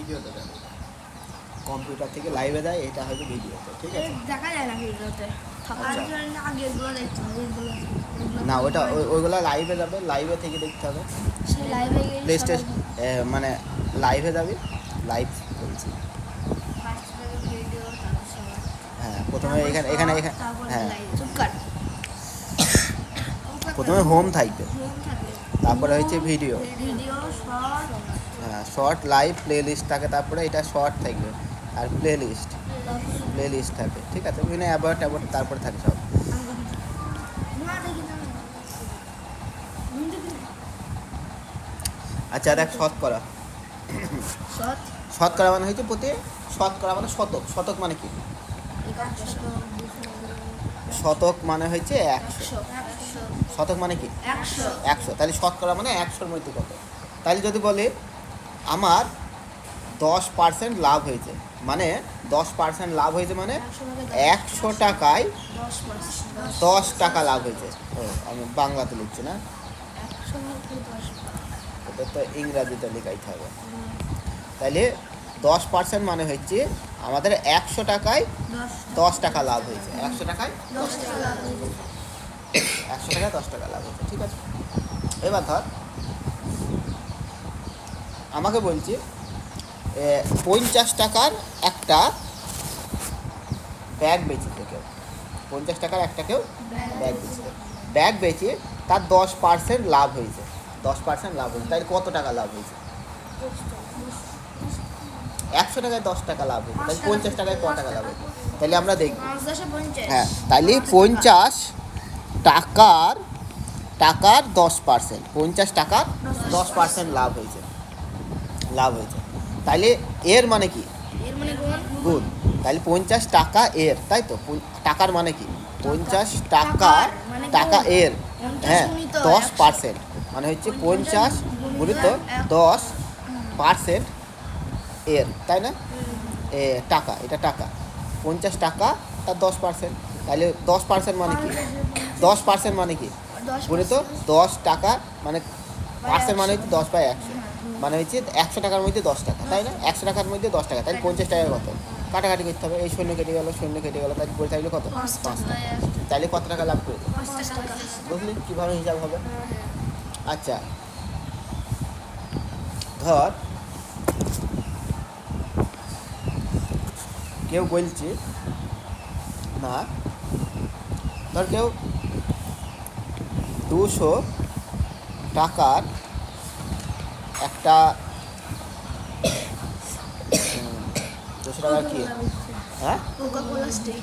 ভিডিওতে যাবে, কম্পিউটার থেকে লাইভে দেয়, এটা হবে ভিডিওতে, ঠিক আছে? দেখা যায় না ভিডিওতে। না ওটা ওইগুলো লাইভে যাবে, লাইভে থেকে দেখতে হবে। লাইভে প্লে স্টেশন মানে লাইভে যাবি, লাইভ বলছি। হ্যাঁ প্রথমে এখানে এখানে এখানে হ্যাঁ প্রথমে হোম থাকবে, তারপরে হচ্ছে ভিডিও, হ্যাঁ শর্ট, লাইভ, প্লে লিস্ট থাকে, তারপরে এটা শর্ট থাকবে আর প্লে লিস্ট থাকে, ঠিক আছে? বিভিন্ন অ্যাবাউট তারপরে থাকে সব। আচ্ছা দেখ, শতকরা মানে হচ্ছে প্রতি, শতকরা মানে শতক মানে কি? শতক মানে হচ্ছে 100, শতক মানে কি 100, তাহলে শতকরা মানে 100-র মধ্যে কত? তাহলে যদি বলি আমার 10% লাভ হয়েছে, মানে 10% লাভ হয়েছে মানে 100 টাকায় 10 টাকা লাভ হয়েছে। ও আমি বাংলাতে লিখছি না, এটা তো ইংরাজিতে লেখাইতে হবে। তাহলে 10% মানে হচ্ছে আমাদের 100 টাকায় 10 টাকা লাভ হয়েছে, 100 টাকায় 10 টাকা লাভ হয়েছে, 100 টাকায় 10 টাকা লাভ হয়েছে, ঠিক আছে? এবার ধর আমাকে বলছি 50 টাকার একটা ব্যাগ বেচেছে কেউ, 50 টাকার একটা কেউ ব্যাগ বেচে তার 10% লাভ হয়েছে, 10% লাভ হয়েছে, তাই কত টাকা লাভ হয়েছে? 100 টাকায় 10 টাকা লাভ হয়েছে, তাহলে 50 টাকায় কত টাকা লাভ হয়েছে? তাহলে আমরা দেখব, হ্যাঁ তাহলে 50 টাকার 10%, 50 টাকার 10% লাভ হয়েছে, তাহলে এর মানে কি? গুণ। তাহলে 50 টাকা এর, তাই তো? টাকার মানে কি? 50 টাকা এর, হ্যাঁ 10% মানে হচ্ছে 50 গুণিত 10% এর, তাই না? টাকা, এটা টাকা, 50 টাকা তার 10%, তাহলে 10% মানে কি? 10% মানে কি? গুণিত 10 টাকা মানে পার্সেন্ট মানে হচ্ছে 10/100, মানে হচ্ছে 100 টাকার মধ্যে 10 টাকা, তাই না? 100 টাকার মধ্যে 10 টাকা, তাহলে 50 টাকা কত? কাটাকাটি করতে হবে, এই শূন্য কেটে গেল, তাহলে পড়ে থাকলে কত? 5 টাকা। তাহলে কত টাকা লাভ করে? বুঝলি কীভাবে হিসাব হবে? আচ্ছা ধর কেউ বলছে না, ধর কেউ 200 টাকার একটা 200 টাকার কি, হ্যাঁ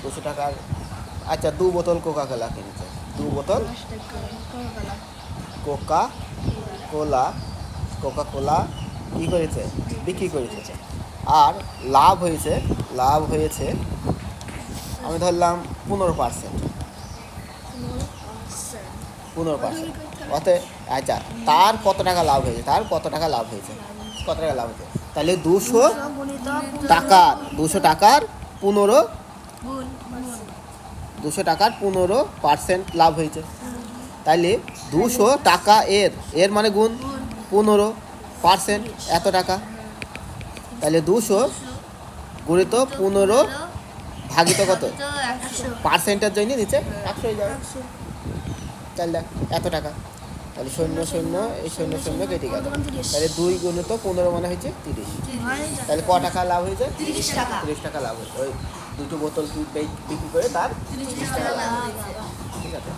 200 টাকার, আচ্ছা 2 বোতল কোকা কোলা কিনেছে, 2 বোতল কোকা কোলা কী করেছে? বিক্রি করেছে, আর লাভ হয়েছে আমি ধরলাম 15%, অতএব আচ্ছা তার কত টাকা লাভ হয়েছে? কত টাকা লাভ হয়েছে? তাহলে 200 টাকার 15% লাভ হয়েছে, তাইলে 200 টাকা এর মানে গুণ 15%, এত টাকা, তাহলে 200 গুণিত 15 ভাগিত কত? পার্সেন্টের জন্য নিচে 100 হয়ে যাবে, তাহলে দেখ এত টাকা, তাহলে 0 এই 0 কেটে গেল, তাহলে 2 গুণিত 15 মানে হচ্ছে 30, তাহলে ক টাকা লাভ হয়েছে? 30 টাকা লাভ হয়েছে, ওই 2টো বোতল বিক্রি করে তার 30 টাকা লাভ হয়েছে, ঠিক আছে?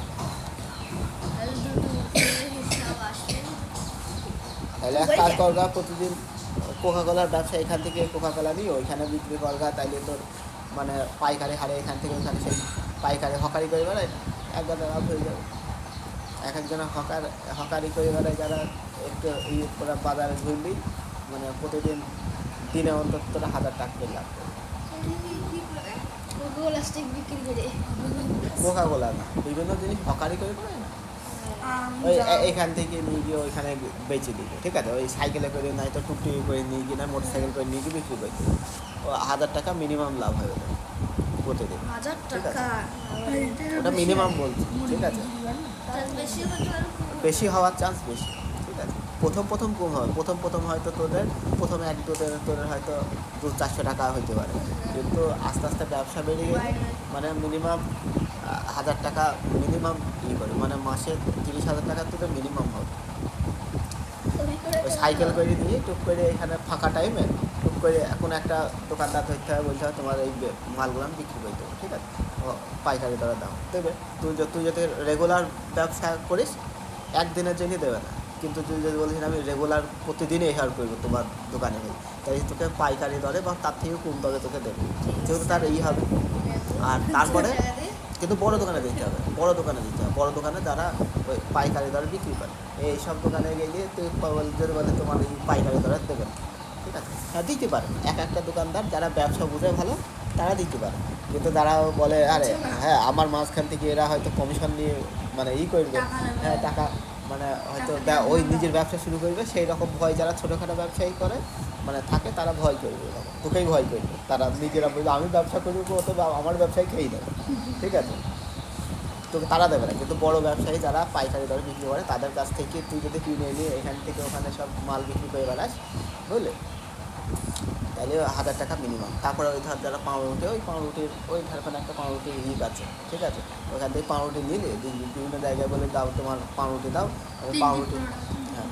তাহলে এক কাজ করগা, প্রতিদিন কোকা কোলার ব্যবসা এখান থেকে কোকা কোলা নিয়ে ওইখানে বিক্রি করগা, তাইলে তোর মানে পাইকারি হারে এখান থেকে ওইখানে সেই পাইকারি হকারি করে বেড়ায়, এক গাদা লাভ হয়ে যাবে। এক একজনের হকারি করে বেড়ায়, যারা একটু করে বাজারে ঘুরলি মানে প্রতিদিন দিনে অন্তত 1000 টাকা করে লাভ করে। কোকা কোলা না, বিভিন্ন জিনিস হকারি করে বেড়ায় না, ওই এখান থেকে নিয়ে গিয়ে ওইখানে বেচে দিবে, ঠিক আছে? ওই সাইকেলে করে নাই তো টুকটুকি করে নিয়ে গিয়ে, না মোটর সাইকেল করে নিয়ে গিয়ে বিক্রি করছে, ও 1000 টাকা মিনিমাম লাভ হবে প্রতিদিন, ঠিক আছে? ওটা মিনিমাম বলছি, ঠিক আছে? বেশি হওয়ার চান্স বেশি, ঠিক আছে? প্রথম কম হবে, প্রথম হয়তো প্রথমে তোদের হয়তো 200-400 টাকা হইতে পারে, কিন্তু আস্তে আস্তে ব্যবসা বেড়ে গেলে মানে মিনিমাম 1000 টাকা মিনিমাম করে, মানে মাসে 30,000 টাকা তোদের মিনিমাম হবে। ওই সাইকেল করে দিয়ে টুক করে এখানে ফাঁকা টাইমে টুক করে এখন একটা দোকানদার ধরতে হবে, বলতে হবে তোমার এই মালগুলো আমি বিক্রি করে দেবো, ঠিক আছে, পাইকারি দরে দাম দেবে। তুই যদি রেগুলার ব্যবসা করিস একদিনের জন্যই দেবে না, কিন্তু তুই যদি বলিস আমি রেগুলার প্রতিদিনই হেল্প করবো তোমার দোকানে গিয়ে, তাই তোকে পাইকারি দরে বা তার থেকেও কম দরে তোকে দেবে, যেহেতু তার হবে। আর তারপরে কিন্তু বড় দোকানে দিতে হবে, বড় দোকানে যারা ওই পাইকারি দরে বিক্রি করে, এইসব দোকানে গিয়ে তুই যদি বলে তোমার এই পাইকারি দরে দেবে না, ঠিক আছে, হ্যাঁ দিতে পারে। একটা দোকানদার যারা ব্যবসা বুঝে ভালো তারা দিতে পারে, কিন্তু যারা বলে আরে হ্যাঁ আমার মাঝখান থেকে এরা হয়তো কমিশন নিয়ে মানে করবে, হ্যাঁ টাকা মানে হয়তো ওই নিজের ব্যবসা শুরু করবে, সেই রকম ভয় যারা ছোটোখাটো ব্যবসায়ী করে মানে থাকে, তারা ভয় করবে, তোকেই ভয় করবে, তারা নিজেরা বলবে আমি ব্যবসা করবো অথবা আমার ব্যবসায় খেয়েই দেবে, ঠিক আছে, তোকে তারা দেবে না। কিন্তু বড় ব্যবসায়ী যারা পাইকারি দরে বিক্রি করে তাদের কাছ থেকে তুই যদি কিনে নিয়ে এখান থেকে ওখানে সব মাল বিক্রি করে বেড়াস, বুঝলে, তাহলে 1000 টাকা মিনিমাম। তারপরে ওই ধর যারা পাউরুটি, ওই পাউরুটির ওই ধারখানে একটা পাউরুটির আছে, ঠিক আছে, ওখান থেকে পাউরুটি নিলে বিভিন্ন জায়গায় বলে দাও তোমার পাউরুটি দাও, আমি পাউরুটি, হ্যাঁ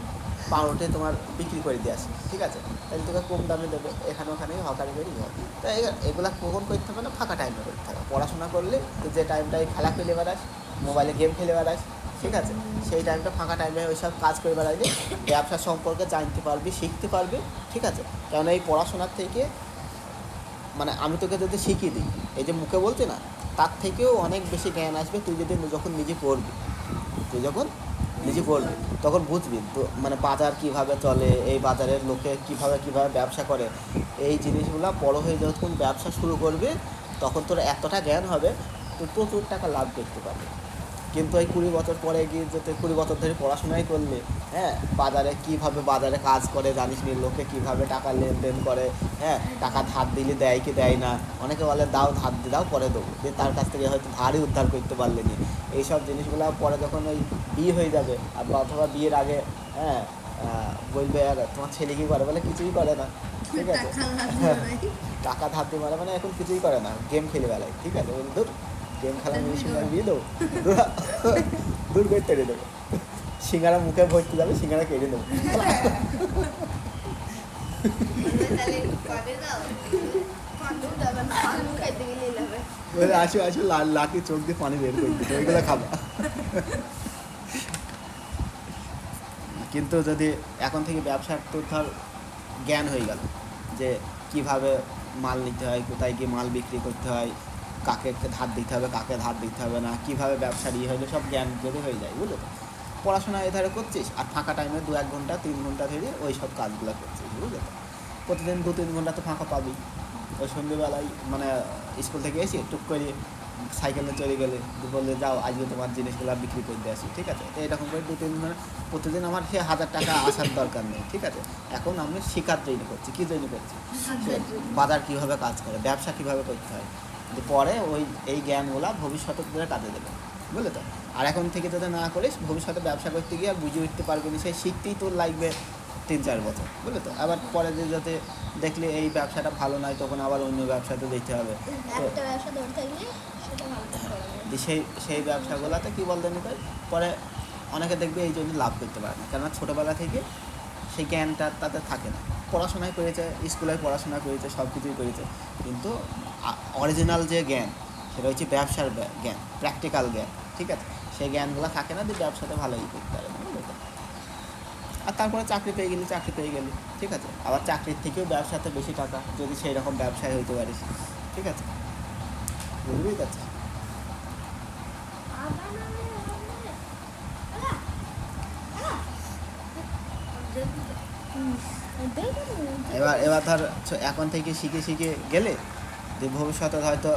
পাউরুটি তোমার বিক্রি করে দিয়ে আসি, ঠিক আছে, তাহলে তোকে কম দামে দেবে, এখানে ওখানে হকারি করি হয়। তাই এগুলা কখন করতে হবে না, ফাঁকা টাইমে করতে হবে। পড়াশোনা করলে যে টাইমটায় খেলা খেলে বেড়াস, মোবাইলে গেম খেলে বেড়াস, ঠিক আছে, সেই টাইমটা ফাঁকা টাইমে ওই সব কাজ করে বেড়াইলে ব্যবসা সম্পর্কে জানতে পারবি, শিখতে পারবি, ঠিক আছে। কারণ এই পড়াশোনার থেকে মানে আমি তোকে যদি শিখিয়ে দিই, এই যে মুখে বলছি না, তার থেকেও অনেক বেশি জ্ঞান আসবে তুই যদি যখন নিজে পড়বি, তখন বুঝবি তো মানে বাজার কীভাবে চলে, এই বাজারের লোকে কীভাবে ব্যবসা করে, এই জিনিসগুলো বড় হয়ে যখন ব্যবসা শুরু করবি তখন তোর এতটা জ্ঞান হবে তুই প্রচুর টাকা লাভ করতে পারবি। কিন্তু এই 20 বছর পরে গিয়ে যদি 20 বছর ধরে পড়াশোনাই করলে, হ্যাঁ বাজারে কাজ করে জানিস নি, লোকে কীভাবে টাকা লেনদেন করে, হ্যাঁ টাকা ধার দিলে দেয় কি দেয় না, অনেকে বলে দাও ধার দিয়ে দাও পরে দেবো, দিয়ে তার কাছ থেকে হয়তো ধারই উদ্ধার করতে পারলে নি। এইসব জিনিসগুলো পরে যখন ওই বিয়ে হয়ে যাবে অথবা বিয়ের আগে, হ্যাঁ বলবে আর তোমার ছেলে কী করে, বলে কিছুই করে না, ঠিক আছে, টাকা ধার দিয়ে মানে এখন কিছুই করে না, গেম খেলে বেলায়, ঠিক আছে, বলি দূর গেম খেলা নিয়ে সিঙ্গারা দিয়ে দেবো, দূর করে তেড়ে দেবো, সিঙ্গারা মুখে ভরতে যাবে, সিঙ্গারা কেটে দেবো, আসো লাঠি চোখ দিয়ে পানি বের করে দিতে, ওইগুলো খাবা। কিন্তু যদি এখন থেকে ব্যবসার তোর ধর জ্ঞান হয়ে গেল যে কিভাবে মাল নিতে হয়, কোথায় গিয়ে মাল বিক্রি করতে হয়, কাকে ধার দিতে হবে কাকে ধার দিতে হবে না, কীভাবে ব্যবসার হলে সব জ্ঞান যদি হয়ে যায়, বুঝলো তো। পড়াশোনা এধারে করছিস আর ফাঁকা টাইমে 2-1 ঘন্টা 3 ঘন্টা ধরে ওই সব কাজগুলো করছিস, বুঝলে তো। প্রতিদিন 2-3 ঘন্টা তো ফাঁকা পাবি, ওই সন্ধ্যেবেলায় মানে স্কুল থেকে এসে টুক করে সাইকেলে চলে গেলে বললে যাও আজকে তোমার জিনিসগুলো বিক্রি করতে আসি, ঠিক আছে, তো এরকম করে 2-3 ঘন্টা প্রতিদিন আমার সে 1000 টাকা আসার দরকার নেই, ঠিক আছে। এখন আমি শেখার তৈরি করছি, কী তৈরি করছি, বাজার কীভাবে কাজ করে, ব্যবসা কীভাবে করতে হয়, পরে এই জ্ঞানগুলো ভবিষ্যতে তোদের কাজে দেবে, বুঝলে তো। আর এখন থেকে যদি না করিস ভবিষ্যতে ব্যবসা করতে গিয়ে আর বুঝে উঠতে পারবি না, সেই শিখতেই তোর লাগবে 3-4 বছর, বুঝলে তো। আবার পরে যে যাতে দেখলে এই ব্যবসাটা ভালো নয় তখন আবার অন্য ব্যবসাতে দেখতে হবে, তো সেই ব্যবসাগুলোতে কী বলতে নিতে পরে অনেকে দেখবে এই জন্য লাভ করতে পারে না, কেননা ছোটোবেলা থেকে সেই জ্ঞানটা তাদের থাকে না। পড়াশোনায় করেছে, স্কুলে পড়াশোনা করেছে, সব কিছুই করেছে, কিন্তু অরিজিনাল যে জ্ঞান সেটা হচ্ছে ব্যবসার জ্ঞান, প্র্যাকটিক্যাল জ্ঞান, ঠিক আছে, সেই জ্ঞানগুলো থাকে না, যে ব্যবসাতে ভালোই করতে পারে না, বুঝলে। আর তারপরে চাকরি পেয়ে গেলি, ঠিক আছে, আবার চাকরির থেকেও ব্যবসাতে বেশি টাকা যদি সেই রকম ব্যবসায় হইতে পারিস, ঠিক আছে, বুঝতেই পারছিস। এবার ধর এখন থেকে শিখে গেলে যে ভবিষ্যতে হয়তো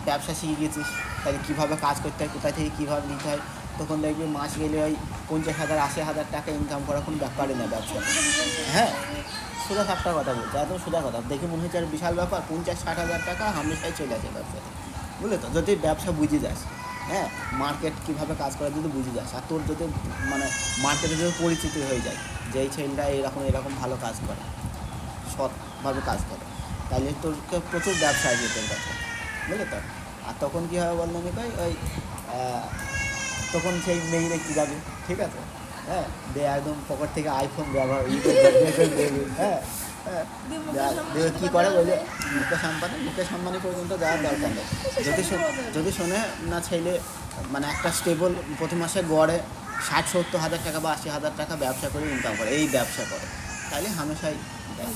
ব্যবসা শিখে গেছিস, তাহলে কীভাবে কাজ করতে হয়, কোথায় থেকে কীভাবে নিতে হয়, তখন দেখবি মাস গেলে ওই 50,000-80,000 টাকা ইনকাম করা কোনো ব্যাপারই না ব্যবসা, হ্যাঁ সোজা একটা কথা বলছে, একদম সোজা কথা, দেখে মনে হচ্ছে আর বিশাল ব্যাপার, 50-60,000 টাকা হামেশাই চলে আসে ব্যবসাতে, বুঝলে তো। যদি ব্যবসা বুঝে যাস, হ্যাঁ মার্কেট কীভাবে কাজ করে যদি বুঝে যাস, আর তোর যদি মানে মার্কেটে যদি পরিচিতি হয়ে যায়, যে এই ছেলেটা এরকম এরকম ভালো কাজ করে, সৎভাবে কাজ করে, তাহলে তোরকে প্রচুর ব্যবসা আসবে তোর কাছে, বুঝলি তো। আর তখন কী হবে বললাম ভাই, ওই তখন সেই মেয়েরা কী যাবে, ঠিক আছে, হ্যাঁ, দিয়ে একদম পকেট থেকে আইফোন ব্যবহার দেবে, হ্যাঁ হ্যাঁ, দেবে কী করে বলে মুকেশ আম্বানি পর্যন্ত যাওয়ার দরকার নেই। যদি শোনে না ছেলে মানে একটা স্টেবল প্রতি মাসে গড়ে 60-70 হাজার টাকা বা 80 হাজার টাকা ব্যবসা করে ইনকাম করে, এই ব্যবসা করে, তাহলে হামেশাই দেয়,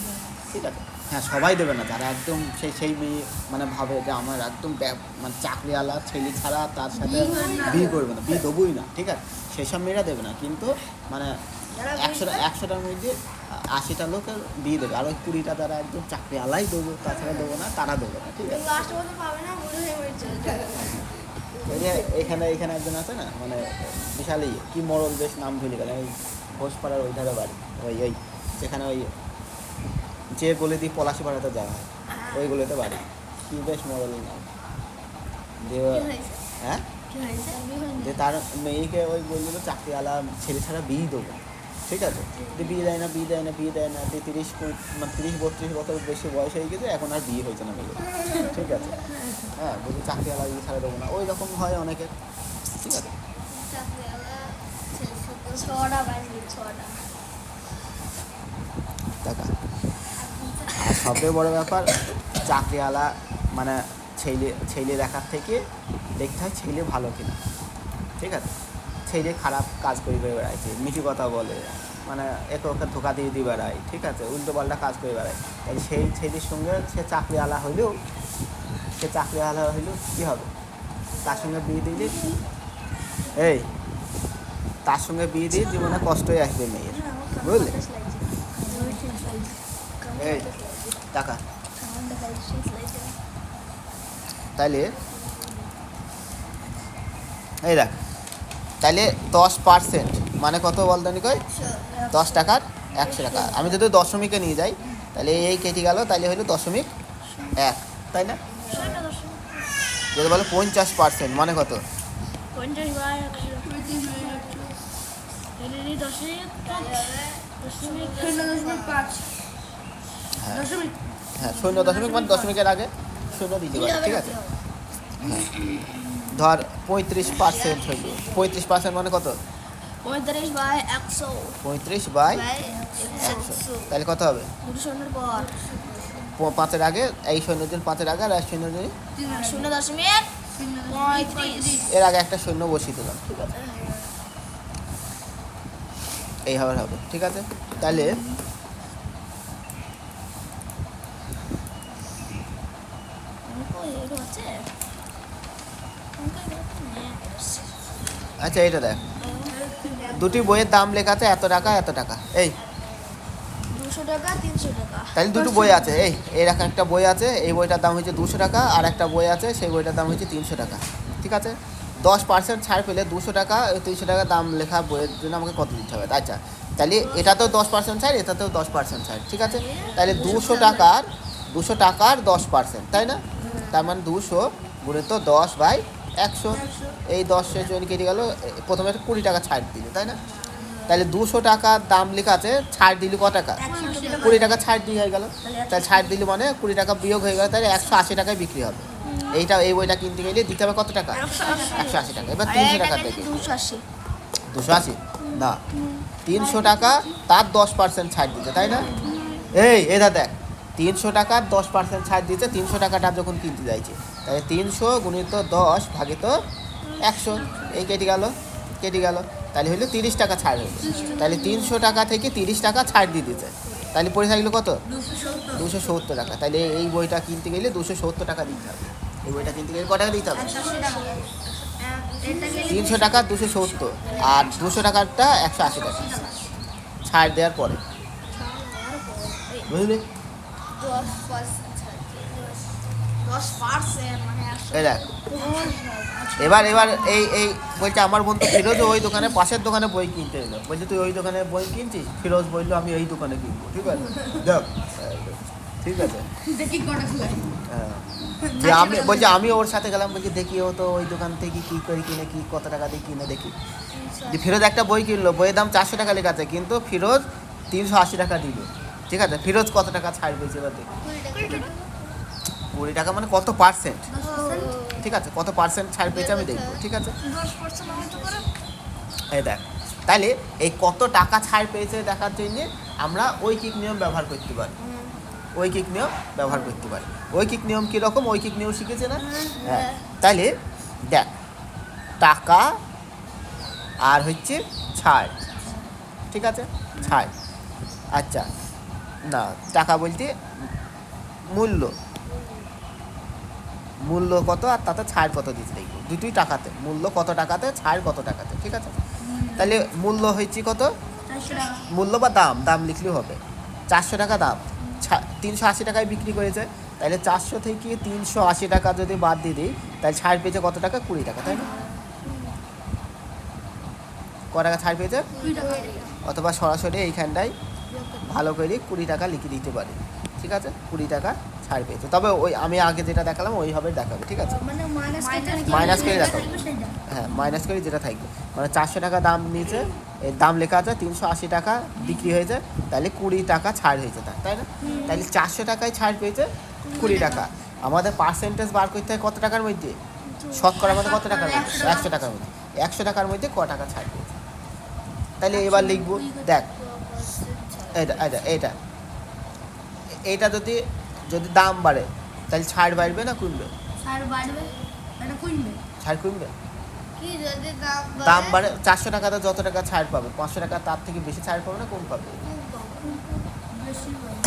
ঠিক আছে। হ্যাঁ, সবাই দেবে না, যারা একদম সেই মেয়ে মানে ভাবে যে আমার একদম মানে চাকরিওয়ালা ছেলে ছাড়া তার সাথে বিয়ে করবে না, বিয়ে দেবোই না, ঠিক আছে, সেসব মেয়েরা দেবে না। কিন্তু মানে 100টার মধ্যে 80টা লোকের বিয়ে দেবে, আর ওই 20টা যারা একদম চাকরিওয়ালাই দেবো, তাছাড়া দেবো না, তারা দেবে না, ঠিক আছে। এই যে এখানে একজন আছে না, মানে বিশাল কি মরল বেশ, নাম ভুলে গেলেন, ওই ঘোষপাড়ার ওই ধারে বাড়ি, ওই যেখানে ওই যে গলি দিয়ে পলাশি পাড়াতে যাওয়া হয়, ওই গলিতে বাড়ি, কি বেশ মরল নাম দিয়ে, হ্যাঁ, যে তার মেয়েকে ওই বলছিল চাকরিওয়ালা ছেলে ছাড়া বিয়ে দেবো, ঠিক আছে, যে বিয়ে দেয় না দিয়ে 30-32 বছর বেশি বয়স হয়ে গেছে, এখন আর বিয়ে হয়েছে না মেয়েদের, ঠিক আছে, হ্যাঁ, বলছি চাকরিওয়ালা বিয়ে ছাড়া দেবো না, ওই রকম হয় অনেকের, ঠিক আছে। টাকা আর সবচেয়ে বড় ব্যাপার, চাকরিওয়ালা মানে ছেলে দেখার থেকে দেখতে হয় ছেলে ভালো কিনা, ঠিক আছে। ছেলে খারাপ কাজ করে বেড়াইছে, মিঠি কথা বলে, মানে একে ওকে ধোকা দিয়ে বেড়ায়, ঠিক আছে, উল্টো পাল্টা কাজ করে বেড়ায়, তাই সেই ছেলের সঙ্গে সে চাকরিওয়ালা হইলেও কী হবে, তার সঙ্গে বিয়ে দিলে জীবনে কষ্টই আসবে মেয়ের, বুঝলে। এই টাকা তাইলে এই দেখ, তাইলে 10% মানে কত বলতো নি কই, 10 টাকার 100 টাকা। আমি যদি দশমিকে নিয়ে যাই তাহলে এই কেটে গেল, তাহলে হলো 0.1, তাই না। যদি বলো 50% মানে কত, 0.5 মানে দশমিকের আগে 0 দিতে পারে, ঠিক আছে। হ্যাঁ, ধর 35% হইল, 35% মানে কত, 35/100, তাহলে কত হবে, 5-এর আগে এই 5-এর আগে আর 0.35, এর আগে একটা 0 বসিয়ে দিলাম, ঠিক আছে, এইভাবে হবে, ঠিক আছে। তাহলে আচ্ছা, এটা দেখ, দুটি বইয়ের দাম লেখা আছে এত টাকা, এই 200 টাকা 300 টাকা, তাহলে দুটো বই আছে, এরকম একটা বই আছে, এই বইটার দাম হচ্ছে 200 টাকা, আর একটা বই আছে সেই বইটার দাম হচ্ছে 300 টাকা, ঠিক আছে। 10% ছাড় পেলে 200 টাকা 300 টাকা দাম লেখা বইয়ের জন্য আমাকে কত দিতে হবে, আচ্ছা, তাহলে এটাতেও 10% ছাড়, এটাতেও 10% ছাড়, ঠিক আছে। তাহলে 200 টাকার 10%, তাই না, তার মানে 200 গুণিত 10/100, এই 10-এর জন্য কেটে গেল, প্রথমে 20 টাকা ছাড় দিলে, তাই না। তাহলে 200 টাকার দাম লেখা আছে, ছাড় দিলে কত টাকা, 20 টাকা ছাড় দিয়ে হয়ে গেল, তাহলে ছাড় দিলে মানে 20 টাকা বিয়োগ হয়ে গেল, তাহলে 180 টাকায় বিক্রি হবে। এই বইটা কিনতে গেলে দিতে হবে কত টাকা, 180 টাকা। এবার 300 টাকা থেকে 280 না, 300 টাকা তার 10% ছাড় দিতে, তাই না। এটা দেখ, 300 টাকার 10% ছাড় দিতে, 300 টাকাটা যখন কিনতে যাইছে, তাহলে 300 গুণিত 10 ভাগিত 100, এই কেটে গেল, তাহলে হইলো 30 টাকা ছাড় হইলো, তাহলে 300 টাকা থেকে 30 টাকা ছাড় দিয়ে দিতে, তাহলে পড়ে থাকলো কত, 270 টাকা। তাহলে এই বইটা কিনতে গেলে 270 টাকা দিতে হবে, এই বইটা কিনতে গেলে কত টাকা দিতে হবে, 300 টাকা 270, আর 200 টাকারটা 180 টাকা ছাড় দেওয়ার পরে, বুঝলি। এই দেখ, এবার এই বইটা আমার বন্ধু ফিরোজ ওই দোকানে, পাশের দোকানে বই কিনতে এলো, বলছে তুই ওই দোকানে বই কিনছিস, ফিরোজ বললো আমি এই দোকানে কিনবো, ঠিক আছে, দেখ, ঠিক আছে, হ্যাঁ, যে আমি ওর সাথে গেলাম, বলছি দেখি ও তো ওই দোকান থেকে কী করে কিনে, কত টাকা দিয়ে কিনে দেখি, যে ফিরোজ একটা বই কিনলো, বইয়ের দাম 400 টাকা লেখা আছে, কিন্তু ফিরোজ 380 টাকা দিল, ঠিক আছে। ফিরোজ কত টাকা ছাড় পেয়েছে এবার দেখো। 20 টাকা মানে কত পার্সেন্ট, ঠিক আছে, কত পার্সেন্ট ছাড় পেয়েছে আমি দেখবো, ঠিক আছে। 10% হয়তো করে। এই দেখ, তাহলে এই কত টাকা ছাড় পেয়েছে দেখার জন্য আমরা ঐকিক নিয়ম ব্যবহার করতে পারি, ঐকিক নিয়ম ব্যবহার করতে পারি। ঐকিক নিয়ম কীরকম, ঐকিক নিয়ম শিখেছে না? হ্যাঁ, তাহলে দেখ, টাকা আর হচ্ছে ছাড়, ঠিক আছে, ছাড়। আচ্ছা, না, টাকা বলতে মূল্য, মূল্য কত আর তাতে ছাড় কত দিতে দেখবো, দুটোই টাকাতে, মূল্য কত টাকাতে, ছাড় কত টাকাতে, ঠিক আছে। তাহলে মূল্য হচ্ছে কত, 400 টাকা। মূল্য বা দাম, দাম লিখলেও হবে। 400 টাকা দাম, 380 টাকায় বিক্রি করেছে, তাহলে 400 থেকে 380 টাকা যদি বাদ দিয়ে দিই, তাহলে ছাড় পেয়েছে কত টাকা, 20 টাকা, তাই না? ক টাকা ছাড় পেয়েছে, 20 টাকা। অথবা সরাসরি এইখানটায় ভালো করে 20 টাকা লিখে দিতে পারি, ঠিক আছে, 20 টাকা ছাড় পেয়েছে। তবে ওই আমি আগে যেটা দেখালাম ওইভাবে দেখাবে, ঠিক আছে। মানে মাইনাস করে দেখাবো, হ্যাঁ, মাইনাস করে যেটা থাকবে, মানে 400 টাকা দাম নিয়েছে, এর দাম লেখা আছে 380 টাকা বিক্রি হয়েছে, তাহলে 20 টাকা ছাড় হয়েছে তার, তাই না? তাহলে 400 টাকায় ছাড় পেয়েছে 20 টাকা। আমাদের পার্সেন্টেজ বার করতে হয় কত টাকার মধ্যে, শতকরা মধ্যে কত টাকার মধ্যে, 100 টাকার মধ্যে। 100 টাকার মধ্যে ক টাকা ছাড় পেয়েছে, তাহলে এবার লিখবো, দেখ, এটা এটা এটা এইটা যদি যদি দাম বাড়ে তাহলে ছাড় বাড়বে না কমবে, ছাড় বাড়বে, এটা কমবে। ছাড় কমবে। কি যদি দাম বাড়ে 400 টাকাতে যত টাকা ছাড় পাবে, 500 টাকা তার থেকে বেশি ছাড় পাবে না কম পাবে, বেশি পাবে।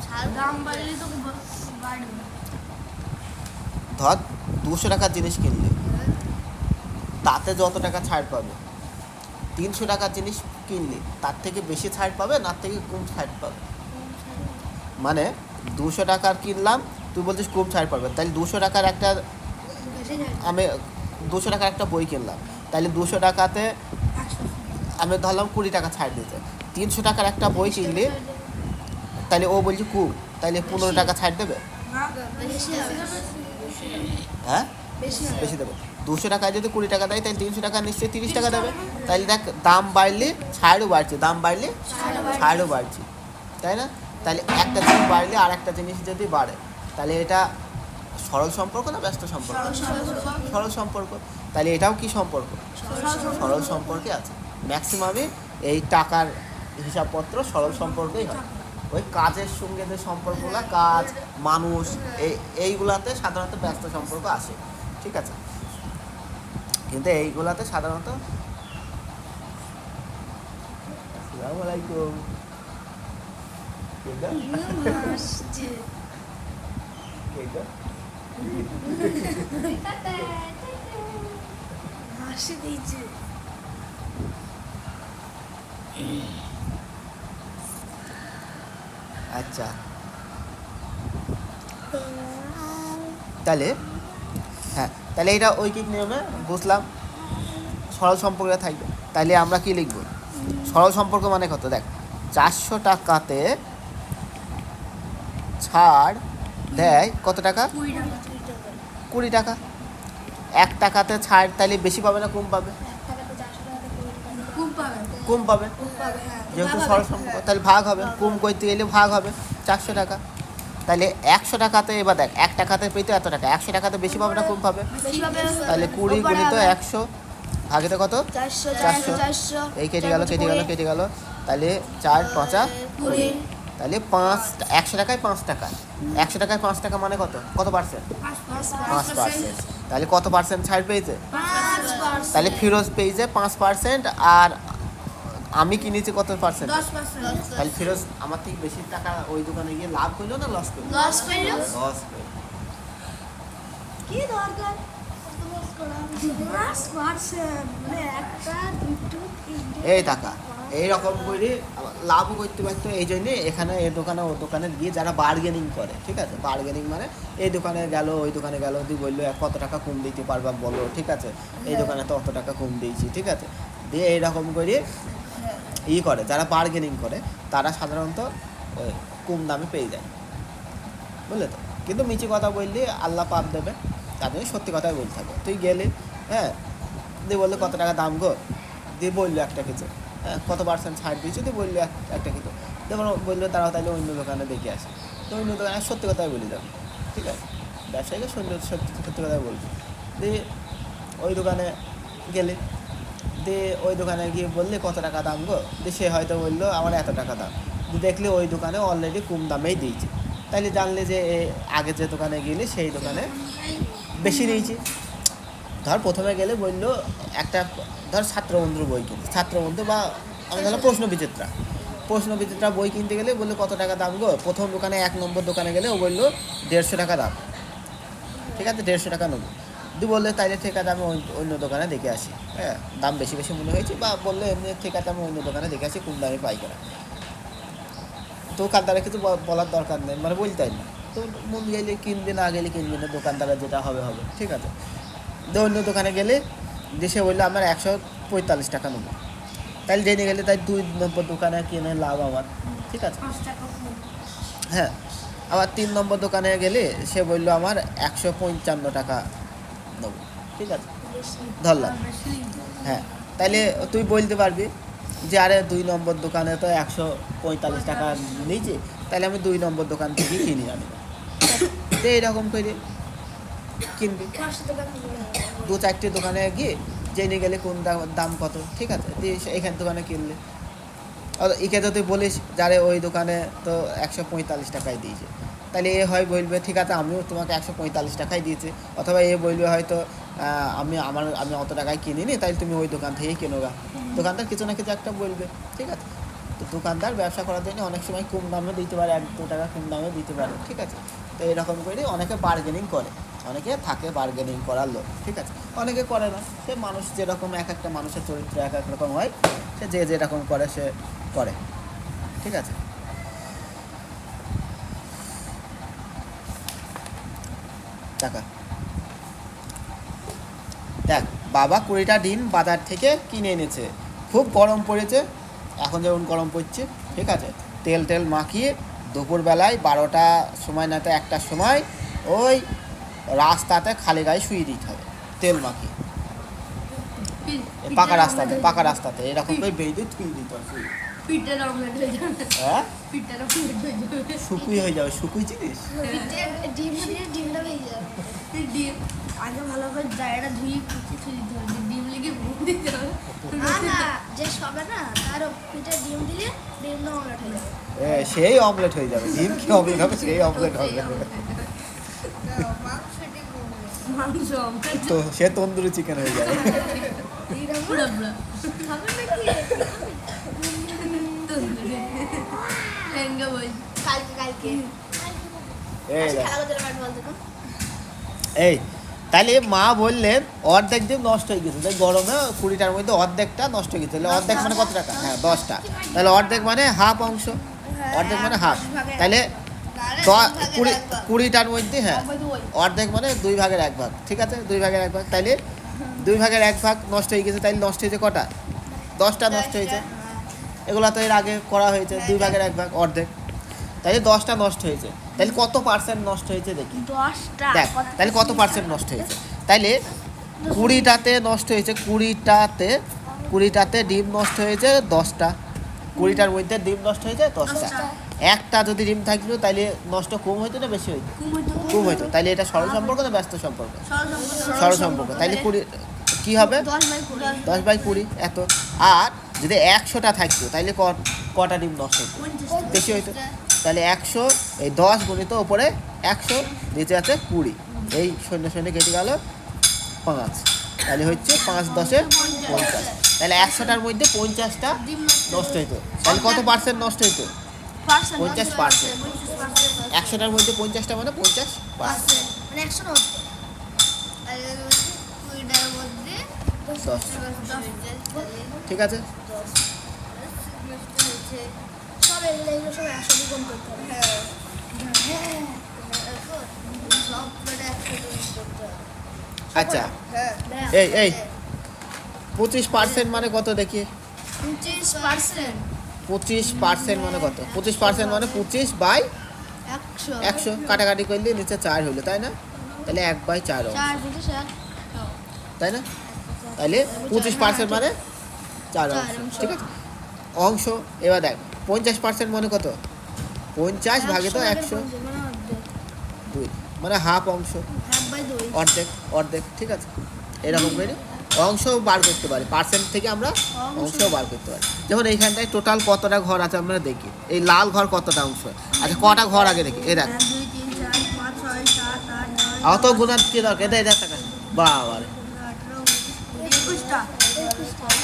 ছাড় দাম বাড়লে তো বাড়বে। ধর 200 টাকার জিনিস কিনলে তাতে যত টাকা ছাড় পাবে, 300 টাকার জিনিস কিনলে তার থেকে বেশি ছাড় পাবে না, তার থেকে কম ছাড় পাবে। মানে 200 টাকার কিনলাম, তুই বলছিস কম ছাড় পাবে, তাহলে 200 টাকার একটা, বেশি ছাড়। আমি 200 টাকার একটা বই কিনলাম, তাহলে 200 টাকাতে 100 আমি ধরলাম 20 টাকা ছাড় দিতে। 300 টাকার একটা বই কিনলে তাহলে ও বলছে কম, তাহলে 15 টাকা ছাড় দেবে, বেশি হবে। হ্যাঁ বেশি হবে। বেশি দেবে। 200 টাকায় যদি 20 টাকা দেয় তাহলে 300 টাকা নিশ্চয়ই 30 টাকা দেবে। তাহলে দেখ, দাম বাড়লে ছাড়ও বাড়ছে, দাম বাড়লে ছাড়ও বাড়ছে, তাই না? তাহলে একটা জিনিস বাড়লে আর একটা জিনিস যদি বাড়ে, তাহলে এটা সরল সম্পর্ক না ব্যস্ত সম্পর্ক, সরল সম্পর্ক। তাহলে এটাও কি সম্পর্ক, সরল সম্পর্কে আছে। ম্যাক্সিমামে এই টাকার হিসাবপত্র সরল সম্পর্কেই হয়। ওই কাজের সঙ্গে যে সম্পর্কগুলো, কাজ, মানুষ, এইগুলাতে সাধারণত ব্যস্ত সম্পর্ক আসে, ঠিক আছে। কিন্তু এইগুলাতে সাধারণত, আসসালামু আলাইকুম, হাসি দিয়েছে। আচ্ছা, তাহলে হ্যাঁ, তাহলে এটা ঐকিক নিয়মে বুঝলাম, সরল সম্পর্কে থাকবে। তাহলে আমরা কি লিখব, সরল সম্পর্ক মানে কত, দেখ, 400 টাকাতে ছাড় দেয় কত টাকা, 20 টাকা। 1 টাকাতে ছাড়, তাহলে বেশি পাবে না কম পাবে, কম পাবে, যেহেতু সরল সম্পর্ক, তাহলে ভাগ হবে, কম করতে গেলে ভাগ হবে 400 টাকা। তাহলে 100 টাকাতে, এবার দেখ, 1 টাকাতে পেতে এত টাকা, 100 টাকাতে বেশি পাবে না কম পাবে, তাহলে 20 গুণিত 100 ভাগেতে কত, 400, এই কেটে গেল কেটে গেল কেটে গেল, তাহলে 4 5 20, তাহলে 100 টাকায় 5 টাকা, 100 টাকায় 5 টাকা মানে কত, কত পার্সেন্ট, 5%। তাহলে কত পার্সেন্ট ছাড় পেয়েছে, তাহলে ফিরোজ পেয়েছে 5%, আর আমি কিনেছি কত পার্সেন্ট, 10%। তাহলে ফিরোজ আমার থেকে বেশি টাকা ওই দোকানে গিয়ে লাভ করলো না লস করলো, লস পেলো। লস করলো। কি দরকার মানে একটা দুটো তিনটে এই টাকা এইরকম করে লাভও করতে পারতো। এই জন্যে এখানে এই দোকানে ও দোকানে গিয়ে যারা বার্গেনিং করে, ঠিক আছে, বার্গেনিং মানে এই দোকানে গেল ওই দোকানে গেল, তুই বললো কত টাকা কম দিতে পারবা বলো, ঠিক আছে, এই দোকানে তো অত টাকা কম দিয়েছি, ঠিক আছে, দিয়ে এইরকম করে করে, যারা বার্গেনিং করে তারা সাধারণত কম দামে পেয়ে যায়, বুঝলে তো। কিন্তু মিছি কথা বললে আল্লাহ পাপ দেবে, তার জন্য সত্যি কথাই বলতে হবে। তুই গেলি, হ্যাঁ, দিয়ে বললো কত টাকা দাম গো, দিয়ে বললো একটা কিছু, কত পার্সেন্ট ছাড় দিয়েছে, তো বললো একটা কিছু, যেমন বললো তারা তাহলে অন্য দোকানে দেখে আসে। তো অন্য দোকানে সত্যি কথাই বলে যাবে, ঠিক আছে, ব্যবসায়ীকে সত্যি সত্যি কথাই বলবে। দিয়ে ওই দোকানে গেলে, দিয়ে ওই দোকানে গিয়ে বললে কত টাকা দাম গো, দিয়ে সে হয়তো বললো আমার এত টাকা দাম। দেখলে ওই দোকানে অলরেডি কম দামেই দিয়েছে, তাইলে জানলে যে আগে যে দোকানে গেলে সেই দোকানে বেশি নিয়েছে। ধর প্রথমে গেলে বললো একটা, ধর ছাত্রবন্ধুর বই কিনতে, ছাত্রবন্ধু বা আমি ধরলাম প্রশ্ন বিচিত্রা বই কিনতে গেলে বললো কত টাকা দাম গো, প্রথম দোকানে 1 নম্বর দোকানে গেলে ও বললো 150 টাকা দাম, ঠিক আছে 150 টাকা নেবো। তুই বললে তাইলে ঠিক আছে আমি অন্য দোকানে দেখে আসি, হ্যাঁ দাম বেশি বেশি মনে হয়েছে, বা বললে এমনি ঠিক আছে আমি অন্য দোকানে দেখে আসি কোন দামে পাই করা। দোকানদারে কিছু বলার দরকার নেই, মানে বলতেই না, তো মন গেলে কিনবে, না গেলে কিনবে না, দোকানদারের যেটা হবে হবে, ঠিক আছে। অন্য দোকানে গেলে দেশে বললো আমার 145 টাকা নেবো, তাহলে জেনে গেলে তাই 2 নম্বর দোকানে কিনে লাভ আমার, ঠিক আছে। হ্যাঁ, আবার 3 নম্বর দোকানে গেলে সে বললো আমার 155 টাকা নেবো, ঠিক আছে ধরলাম। হ্যাঁ, তাইলে তুই বলতে পারবি যে আরে 2 নম্বর দোকানে তো 145 টাকা নিয়েছে, তাহলে আমি 2 নম্বর দোকান থেকে কিনি আনি, তো এইরকম করে কিনবি। 2-4টে দোকানে গিয়ে জেনে গেলে কোন দাম কত, ঠিক আছে, দিয়ে এখান দোকানে কিনলে। একে তো তুই বলিস যারে ওই দোকানে তো 145 টাকায় দিয়েছে, তাহলে এ হয় বলবে ঠিক আছে আমিও তোমাকে 145 টাকায় দিয়েছি, অথবা এ বলবে হয়তো আমি অত টাকায় কিনিনি, তাই তুমি ওই দোকান থেকেই কেনো গা। দোকানদার কিছু না কিছু একটা বলবে, ঠিক আছে। তো দোকানদার ব্যবসা করার জন্য অনেক সময় কম দামে দিতে পারে, 1-2 টাকা কম দামে দিতে পারে, ঠিক আছে। তো এরকম করে অনেকে বার্গেনিং করে, অনেকে থাকে বার্গেনিং করার লোক, ঠিক আছে, অনেকে করে না। সে মানুষ যেরকম, এক একটা মানুষের চরিত্র এক এক রকম হয়, সে যে যেরকম করে সে করে, ঠিক আছে। টাকা দেখ, বাবা 20টা ডিম বাজার থেকে কিনে এনেছে, খুব গরম পড়েছে, এখন যেমন গরম পড়ছে, ঠিক আছে, তেল মাখিয়ে দুপুরবেলায় 12টা সময় না তো 1টার সময় ওই রাস্তাতে খালি গায়ে শুয়ে দিতে হবে, তেল মাখিয়ে পাকা রাস্তাতে এরকম করে বেঁধে থুয়ে দিতে হবে, হ্যাঁ শুকুই হয়ে যাবে, শুকুই চিনিস, ডিমটা ভেজে যাবে। আগে ভালো করে জায়গাটা ধুয়ে কুচি দিতে হবে, ডিম লেগে দিতে হবে। না যে সবে না তার পিঠে ডিম দিলে ডিমটা অমলেট হয়ে যাবে। সেই অমলেট হয়ে যাবে, ডিম কি অমলেট হবে, সেই অমলেট হবে, তো সে তন্দুরি চিকেন হয়ে যাবে। এই তাহলে মা বললেন অর্ধেক ডিম নষ্ট হয়ে গেছে, তাই গরমে 20টার মধ্যে অর্ধেকটা নষ্ট হয়ে গেছে, তাহলে অর্ধেক মানে কত টাকা, হ্যাঁ 10টা, তাহলে অর্ধেক মানে হাফ অংশ, অর্ধেক মানে হাফ, তাহলে 20টার মধ্যে, হ্যাঁ অর্ধেক মানে 2 ভাগের 1 ভাগ, ঠিক আছে 2 ভাগের 1 ভাগ, তাইলে 2 ভাগের 1 ভাগ নষ্ট হয়ে গেছে, তাইলে নষ্ট হয়েছে কটা, 10টা নষ্ট হয়েছে। এগুলো তো এর আগে করা হয়েছে, 2 ভাগের 1 ভাগ অর্ধেক, তাইলে 10টা নষ্ট হয়েছে, তাহলে কত পার্সেন্ট নষ্ট হয়েছে দেখি, 10টা দেখ তাহলে কত পার্সেন্ট নষ্ট হয়েছে, তাইলে 20টাতে নষ্ট হয়েছে, 20টাতে ডিম নষ্ট হয়েছে 10টা, 20টার মধ্যে ডিম নষ্ট হয়েছে 10টা, একটা যদি ডিম থাকলো তাইলে নষ্ট কম হইতো না বেশি হইতো, কম হইতো, তাইলে এটা সরল সম্পর্ক না ব্যস্ত সম্পর্ক, সরল সম্পর্ক, তাইলে 20 কি হবে 10/20 এত। আর যদি 100টা থাকতো তাইলে কটা ডিম নষ্ট হতো, বেশি হইতো, তাহলে 100 এই 10 গুণিত ওপরে 100 নিচে আছে 20, এই শূন্য কেটে গেল 5, তাহলে হচ্ছে 5×10 50, তাহলে 100টার মধ্যে 50টা নষ্ট হইতো, তাহলে কত পার্সেন্ট নষ্ট হইতো, 50%, 100টার মধ্যে 50টা মানে 50%, মানে 100 নয়, আর 20টার মধ্যে 10, ঠিক আছে। সব এগুলো সব 100 দিয়ে গুণ করতে হবে। হ্যাঁ সব প্লেটে 100 দিয়ে গুণ করতে হবে। আচ্ছা এই 25% মানে কত দেখি, 25% 25% মানে কত, 25% মানে 25/100, কাটাকাটি করলে নিচে 4 হইলো, তাই না, তাহলে 1/4 অংশ, তাই না, তাহলে 25% মানে 4 অংশ, ঠিক আছে। অংশ। এবার দেখ 50% মানে কত? 50 ভাগে তো 100, 2 মানে হাফ অংশ, অর্ধেক, অর্ধেক, ঠিক আছে। এরকম করে অংশ বার করতে পারি, পার্সেন্ট থেকে আমরা অংশ বার করতে পারি। যেমন এইখানটায় টোটাল কতটা ঘর আছে আমরা দেখি, এই লাল ঘর কতটা অংশ, আচ্ছা কটা ঘর আগে দেখি, এই দেখ, 1 2 3 4 5 6 7 8 9 অত গুণার কি দরকার, এটা এটা টাকা বাবা রে। 21টা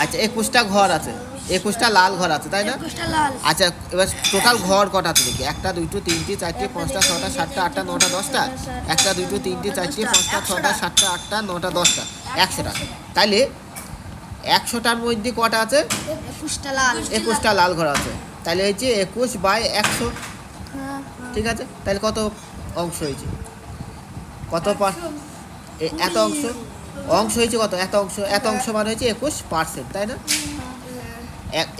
আচ্ছা 21টা ঘর আছে, 21টা লাল ঘর আছে, তাই না? 21টা লাল। আচ্ছা এবার টোটাল ঘর কটা আছে দেখি, 1 2 3 4 5 6 7 8 9 10টা, 1 2 3 4 5 6 7 8 9 10টা, 100টা। তাইলে 100টার মধ্যে কটা আছে? 21টা লাল। 21টা লাল ঘর আছে, তাহলে হয়েছে 21/100, ঠিক আছে। তাহলে কত অংশ হয়েছে, কত এত অংশ, অংশ হয়েছে কত, এত অংশ, এত অংশ মানে হয়েছে 21%, তাই না?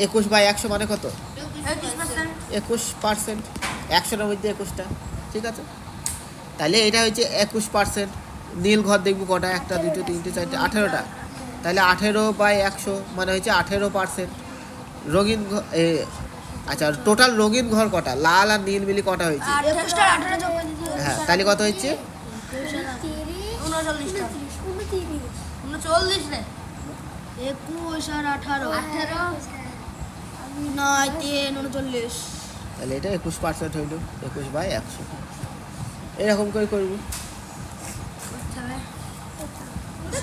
21/100 মানে কত? 21%, 100টার মধ্যে 21টা, ঠিক আছে। তাহলে এটা হচ্ছে 21%। নীল ঘর দেখবো কটা, 1 2 3 4 18টা, তাহলে 18/100 মানে হচ্ছে 18%। রঙিন আচ্ছা টোটাল রঙিন ঘর কটা, লাল আর নীল মিলি কটা হয়েছে? 21টা 18 যোগ করে দিতে হবে। হ্যাঁ তাহলে কত হচ্ছে? 39টা 39 রে 21 আর 18 9 3 39। তাহলে এটা 21% হইল, 21/100। এরকম করে করবো।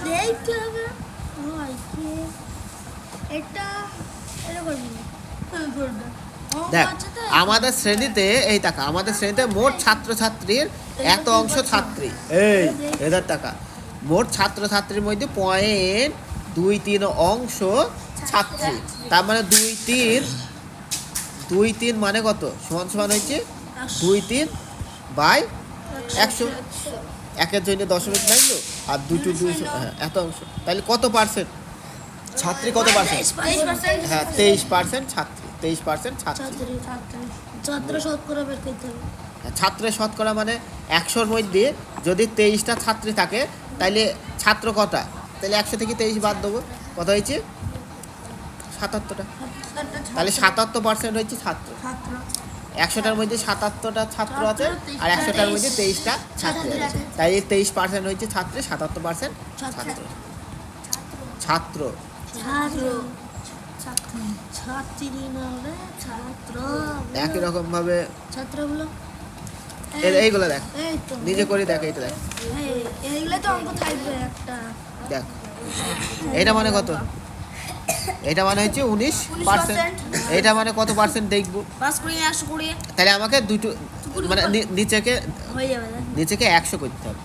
দেখতে হবে এটা এটা করবি দেখ আমাদের শ্রেণীতে, এই টাকা আমাদের শ্রেণীতে মোট ছাত্রছাত্রীর এত অংশ ছাত্রী, এই এদের টাকা মোট ছাত্রছাত্রীর মধ্যে 0.23 অংশ ছাত্রী, তার মানে 2 3 মানে কত, সমান সমান হচ্ছে 2 3/100। একের জন্য দশমিক লাগলো আর 2 2 হ্যাঁ এত অংশ, তাহলে কত পার্সেন্ট ছাত্রী, কত পার্সেন্ট? 23%। হ্যাঁ 23% ছাত্রী, 23% ছাত্রী। ছাত্র শতকরা বের করতে হবে। ছাত্রের শতকরা মানে 100র মধ্যে যদি 23টা ছাত্রী থাকে তাহলে ছাত্র কটা, তাহলে 100 থেকে 23 বাদ দেবো, কত হয়েছে? 77টা। তাহলে 77% হচ্ছে ছাত্র। 100টার মধ্যে 77টা ছাত্র আছে আর 100টার মধ্যে 23টা ছাত্রী আছে, তাই 23% হচ্ছে ছাত্রী, 77% ছাত্র। ছাত্র ছাত্রী না হলে ছাত্র একই রকম ভাবে ছাত্রগুলো এইগুলো দেখ, এই তো নিজে করে দেখ, এইটা দেখ, এইগুলো তো অঙ্ক থাকবে একটা। দেখ এটা মানে কত, এটা মানে হচ্ছে 19%, এটা মানে কত পার্সেন্ট দেখবো, 5 20 100 20 তাহলে আমাকে দুটো মানে নিচেকে হয়ে যাবে না? 100 করতে হবে,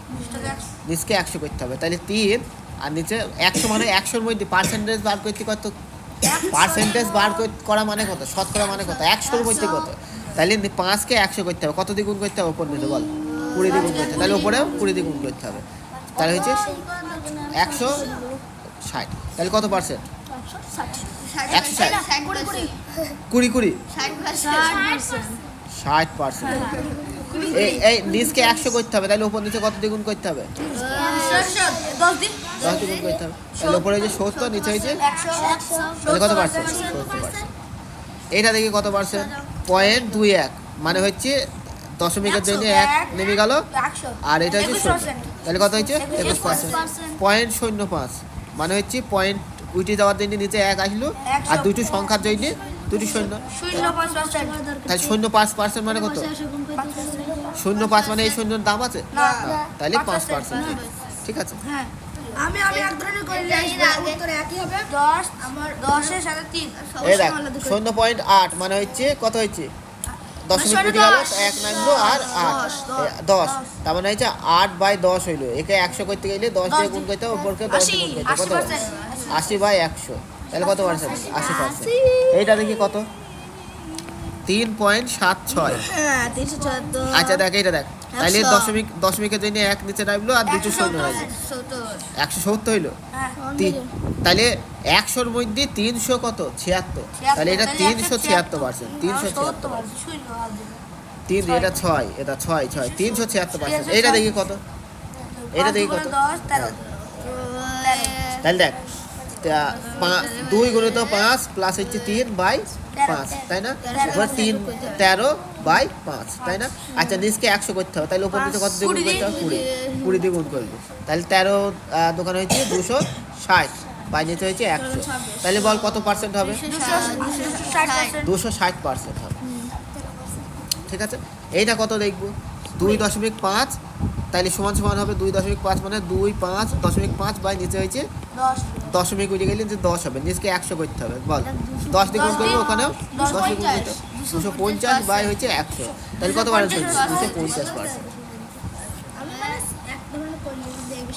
নিচকে 100 করতে হবে, তাহলে 3 আর নিচে 100 মানে 100র মধ্যে পার্সেন্টেজ বার করতে কত, পার্সেন্টেজ বার করা মানে কত, শতকরা মানে কত, 100র মধ্যে কত, তাহলে 5কে 100 করতে হবে, কত দ্বিগুণ করতে হবে উপর নিচে বল, 20 দ্বিগুণ করতে হবে, তাহলে উপরেও 20 দ্বিগুণ করতে হবে, তাহলে হচ্ছে 160, তাহলে কত পার্সেন্ট, 160 20 20 60%। এই নিচকে 100 করতে হবে, তাহলে উপর নিচে কত দ্বিগুণ করতে হবে, 10 দ্বিগুণ করতে হবে, তাহলে উপরে হয়েছে 70, নিচে হয়েছে, তাহলে কত পার্সেন্ট, 70%। এইটা দেখি কত পার্সেন্ট, 0.21 মানে হচ্ছে দশমিকের জন্য 1 নেমে গেল, আর এটা হচ্ছে 0, তাহলে কত হচ্ছে 21%। 0.05 মানে হচ্ছে পয়েন্ট উঠে যাওয়ার জন্য নিচে 1 আসলো, আর দুটো সংখ্যার জন্য দুটো শূন্য, তাহলে 0.5% মানে কত, 0.5 মানে এই শূন্যর দাম আছে না, তাহলে 5%, ঠিক আছে। হ্যাঁ আমি এক ধরনের করে উত্তর একই হবে 10 আমার 10 এর সাথে 3 এই দেখ 0.8 মানে হচ্ছে কত হয়েছে, দশমিক উঠে গেল, 1 নামলো আর 10, তার মানে হচ্ছে 8/10 হইলো, একে 100 করতে গেলে 10 দিয়ে গুণ করতে হবে, উপরকে 10 দিয়ে গুণ করতে হবে, কত 80/100, তাহলে কত পার্সেন্ট, 80%। এইটা দেখি কত, 3.76। হ্যাঁ 374। আচ্ছা দেখ এইটা দেখ, তাহলে দশমিকের জন্য 1 নিচে নামলো আর দুটো শূন্য হয়েছে, 170 হইলো, তাহলে 100র মধ্যে 300 কত, 76, তাহলে এটা 376%, 3 এটা 6, এটা 6 376%। এইটা দেখি কত, এটা দেখি কত, তাহলে দেখ 2 × 5 প্লাস হচ্ছে 3/6 5, তাই না? এবার 3 13/5, তাই না? আচ্ছা নিচকে 100 করতে হবে, তাহলে উপর নিচে কত দিয়ে গুণ করতে হবে? 20 দিয়ে গুণ করবো, তাহলে 13 দোকানে হয়েছে 260, বাই নিচে হয়েছে 100, তাহলে বল কত পার্সেন্ট হবে? 260% হবে, ঠিক আছে? এইটা কত দেখবো? 2.5, তাহলে সমান সমান হবে 2.5 মানে 2.5 বাই নিচে হয়েছে 10 উঠে গেলে যে 10 হবে, নিচকে 100 করতে হবে, বল 10 দিয়ে গুণ করবো, ওখানেও 10 দিয়ে গুণ করতে হবে, 250 বাই হচ্ছে 100, তাহলে কত পার্সেন্ট হচ্ছে? 250%। আমি মানে এক ধরনের করলে দেখবে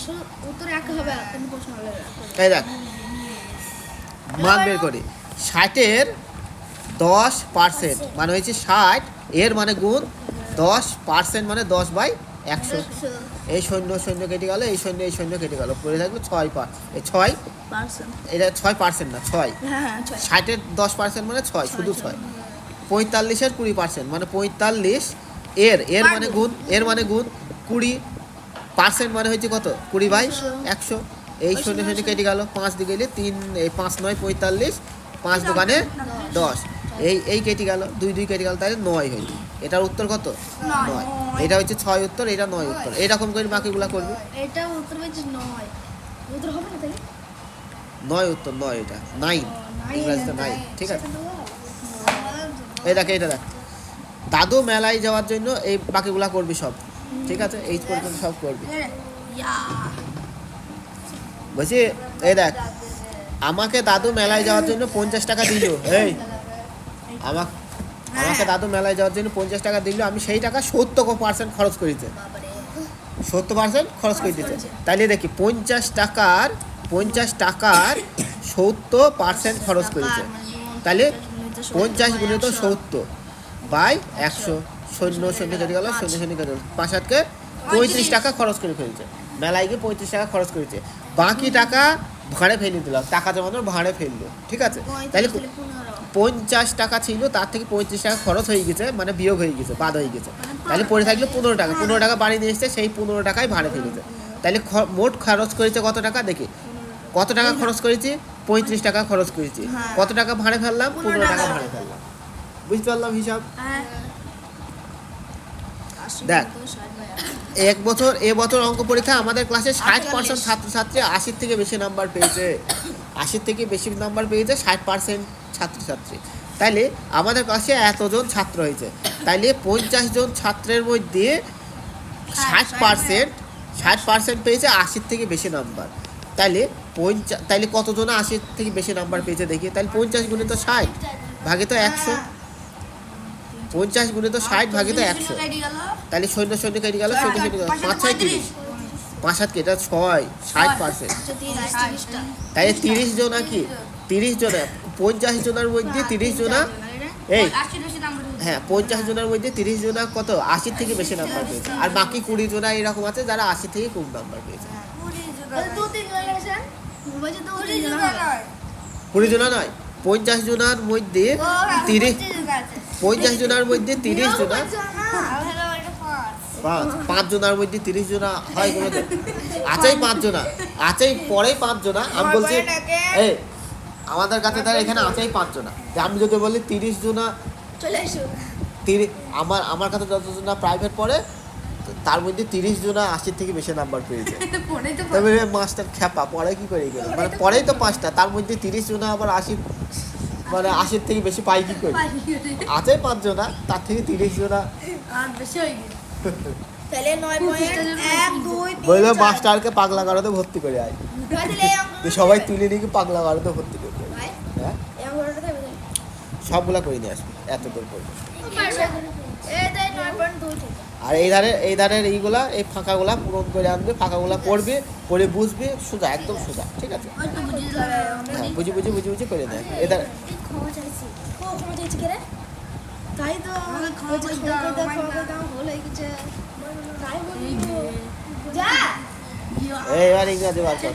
উত্তর এক হবে আর কোনো প্রশ্ন হলে তাই দেখ মান বের করি, 60-এর 10% মানে হয়েছে 60, এর মানে গুণ 10% মানে 10/100, এই শূন্য কেটে গেল, এই শূন্য কেটে গেল, পড়ে থাকবে 6, এটা 6% না 6, 60-এর 10% মানে 6, শুধু 6, 45-এর 20% মানে 45, এর মানে গুণ 20% মানে হচ্ছে কত? 20/100, এই শূন্য কেটে গেল, 5 দিয়ে গেলে 3, 5 9 45, 5 দোকানে 10, এই কেটে গেল, 2 কেটে গেল, তাহলে 9 হয়েছে। এটার উত্তর কত? 9। এটা হচ্ছে 6 উত্তর, এটা 9 উত্তর, এরকম করে বাকিগুলা করবে। এটা উত্তর হচ্ছে 9 উত্তর হবে না তাহলে 9 উত্তর, 9 এটা 9, ইংরেজিতে 9, ঠিক আছে? এই দেখ, এটা দেখ, দাদু মেলায় যাওয়ার জন্য এই বাকিগুলা করবি সব, ঠিক আছে? এই পর্যন্ত সব করবি, বলছি এই দেখ, আমাকে দাদু মেলায় যাওয়ার জন্য 50 টাকা দিল, এই আমাকে দাদু মেলায় যাওয়ার জন্য 50 টাকা দিল, আমি সেই টাকা 70% খরচ করেছে, 70% খরচ করে দিতে, তাইলে দেখি 50 টাকার 70% খরচ করেছে, তাহলে 50 গুণিত 70 বাই 100, শূন্য কেটে গেল, শূন্য কেটে গেল, 5-7-কে 35 টাকা খরচ করে ফেলছে, মেলায় গিয়ে 35 টাকা খরচ করেছে, বাকি টাকা ভাড়ে ফেলে দিলাম, টাকা জমানোর ভাড়ে ফেললো, ঠিক আছে? তাহলে 50 টাকা ছিল, তার থেকে 35 টাকা খরচ হয়ে গেছে, মানে বিয়োগ হয়ে গেছে, বাদ হয়ে গেছে, তাহলে পড়ে থাকলো 15 টাকা বাড়ি নিয়ে এসছে, সেই 15 টাকায় ভাড়ে ফেলেছে, তাহলে মোট খরচ করেছে কত টাকা? দেখি কত টাকা খরচ করেছি? 35 টাকা খরচ করেছি, কত টাকা ভাড়ে ফেললাম? 15 টাকা ভাড়ে ফেললাম, বুঝতে পারলাম হিসাব? দেখ এবছর অঙ্ক পরীক্ষা আমাদের ক্লাসে 60% ছাত্রছাত্রী 80 থেকে বেশি নাম্বার পেয়েছে, 80 থেকে বেশি নাম্বার পেয়েছে 60% ছাত্রছাত্রী, তাইলে আমাদের ক্লাসে এতজন ছাত্র হয়েছে, তাইলে 50 জন ছাত্রের মধ্যে 60% পেয়েছে 80 থেকে বেশি নাম্বার, তাইলে কতজন 80 থেকে বেশি নাম্বার পেয়েছে দেখি, তাহলে 50 গুণিত 60 ভাগে তো 100, 50 গুণিত 60 ভাগে তো 100, তাহলে শূন্য কেটে গেল, 5 6 30, 5-7 এটা 6, 60%, তাই 30 জন কি 30 জন, 50 জনের মধ্যে 30 জনা, এই হ্যাঁ 50 জনের মধ্যে 30 জনা কত 80 থেকে বেশি নাম্বার পেয়েছে, আর বাকি 20 জনা এরকম আছে যারা 80 থেকে কম নাম্বার পেয়েছে। 20 জনা নয়, 50 জনের মধ্যে 30, 50 জনের মধ্যে 30 জনা, 5 জনের মধ্যে 30 জনা হয় কোনো, আছেই 5 জনা, আছেই পরেই 5 জনা, আমি বলছি এই আমাদের কাছে তার এখানে আছেই 5 জনা, আমি যদি বলি 30 জনা চলে এসো, 30 আমার কাছে যতজন প্রাইভেট পড়ে তার মধ্যে 30 জনা 80 থেকে বেশি নাম্বার পেয়েছে, তবে মাস্টার খ্যাপা পড়ে কি করে গেল, মানে পড়েই তো 5টা, তার মধ্যে 30 জনা আবার 80 মানে 80 থেকে বেশি পাই কি করে, আছে 5 জনা, তার থেকে 30 জনা আর বেশি হয়ে গেল, তাহলে 9.1 2 বললো মাস্টারকে পাগলা গারদে ভর্তি করে আয়, সবাই তুলে নিয়ে পাগলা গারদে ভর্তি করে হ্যাঁ সবগুলা করে নিয়ে আসবি, এত দূর করবো, আর এই ধারের এইগুলা এই ফাঁকাগুলা পূরণ করে আনবে, ফাঁকাগুলা পড়বে, পড়ে বুঝবে, সোজা একদম সোজা, ঠিক আছে? হ্যাঁ বুঝি করে দেয়, এধার তাই তো এইবার ইংরাজি বার কর।